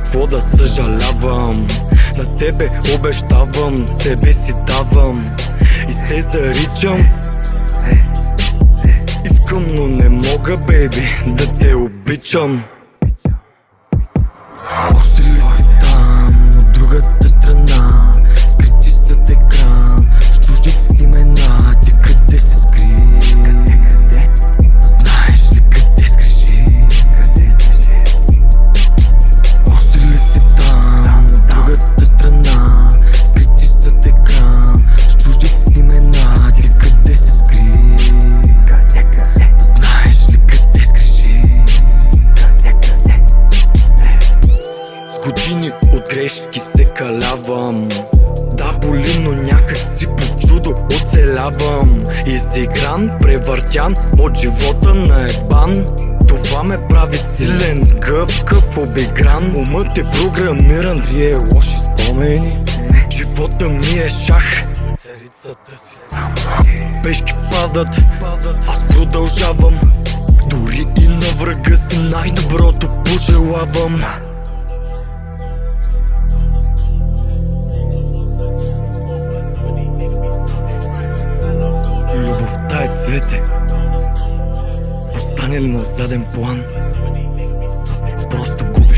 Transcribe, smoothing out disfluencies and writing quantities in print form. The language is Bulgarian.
какво да съжалявам. На тебе обещавам, себе си давам и се заричам. Искам, но не мога, бейби, да те обичам. Още ли си там, от другата страна, скрити зад екран, с чужди имена? Ти къде се скри? Знаеш ли къде скриши? Още ли си там, от другата страна, скрити зад екран, с чужди имена? Ти къде се скри? Знаеш ли къде скриши? С години от грешки се калявам. Да, боли, но някак си по чудо оцелявам. Изигран, превъртян от живота на ебан. Това ме прави силен, гъвкав, обигран. Умът е програмиран, вие лоши спомени. Живота ми е шах, царицата си сам. Пешки падат, аз продължавам. Дори и на врага си най-доброто пожелавам. Любовта е цвете, остане ли на заден план, просто губиш